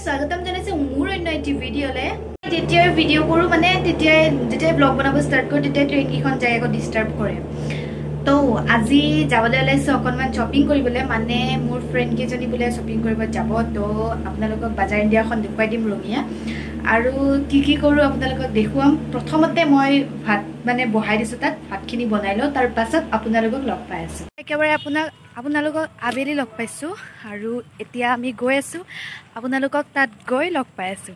स्वागतम जनाइছে মোৰ অন্য এটি ভিডিওলে তেতিয়া ভিডিও কৰো মানে তেতিয়া ব্লগ বনাব স্টাৰ্ট কৰো তেতিয়া ট্ৰেন কিখন জায়গা ডিস্টাৰ্ব কৰে তো আজি যাবলৈ ওলাইছো অকনমান শপিং কৰিবলৈ মানে মোৰ ফ্ৰেন্ড কেজনী বুলে শপিং কৰিব যাব তো আপোনালোকক বাজাৰ ইণ্ডিয়াখন দেখুৱাই দিম ৰঙিয়া আৰু কি কৰো আপোনালোকক দেখুৱাম প্ৰথমতে মই ভাত মানে বহাই দিছো তাত ভাতখিনি বনাই ল তাৰ পাছত আপোনালোকক লগ পাই আছো একেবাৰে আপোনালোকক আবেলি লগ পাইছো আৰু এতিয়া আমি গৈ আছো আপোনালোকক তাত গৈ লগ পাই আছো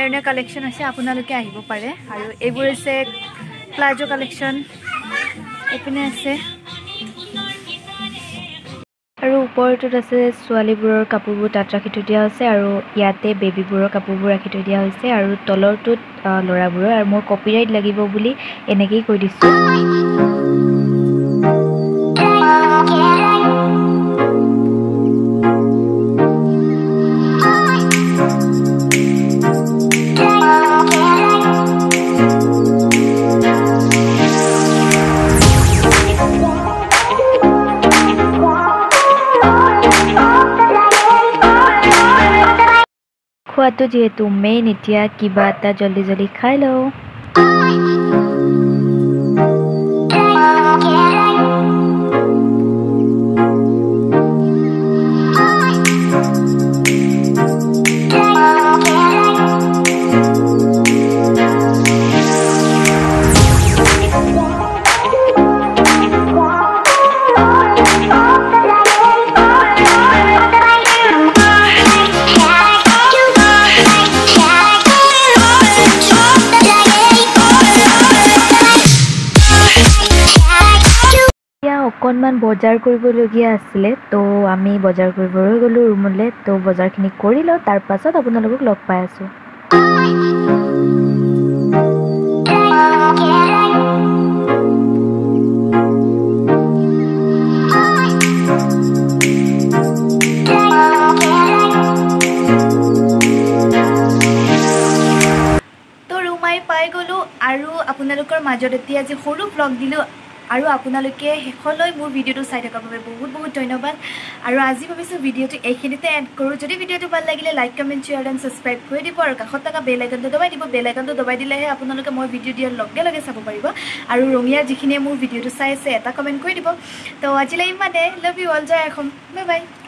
ধুনিয়া কালেকশন আছে আপোনালোকে আহিব পাৰে আৰু এইবোৰ আছে প্লাজো কালেকশন এপিনে আছে আৰু ওপৰটোত আছে ছোৱালীবোৰৰ কাপোৰবোৰ তাত ৰাখি থৈ দিয়া হৈছে আৰু ইয়াতে বেবীবোৰৰ কাপোৰবোৰ ৰাখি থৈ দিয়া হৈছে আৰু তলৰটোত লৰাবোৰৰ আৰু মোৰ কপিৰাইট লাগিব বুলি এনেকৈ কৈ দিছো খোৱাটো যেহেতু মেইন এতিয়া কিবা এটা জলদি খাই লও অকনমান বজাৰ কৰিবলগীয়া আছিল তো আমি বজাৰ কৰিবলৈ গলো ৰুমলৈ তো বজাৰখিনি কৰিলো তাৰ পাছত আপোনালোকক লগ পাই আছো তো ৰুমাই পাই গলো আৰু আপোনালোকৰ মাজত এতিয়া যে সৰু ব্লগ দিলো আৰু আপোনালোকে হেখলৈ মোৰ ভিডিওটো চাই থকাৰ বাবে বহুত ধন্যবাদ আৰু আজি ভাবিছো ভিডিওটো এইখিনিতে এড কৰো যদি ভিডিওটো ভাল লাগিলে like comment share and subscribe কৰি দিব আৰু কাষত থকা বেল আইকনটো দবাই দিব বেল আইকনটো দবাই দিলেহে আপোনালোকে মই ভিডিও দিয়াৰ লগে চাব পাৰিব আৰু ৰঙিয়া যিখিনি মোৰ ভিডিওটো চাই আছে এটা কমেন্ট কৰি দিব তো আজিলৈ ইমানে লাভ ইউ অল জয় অসম বাই বাই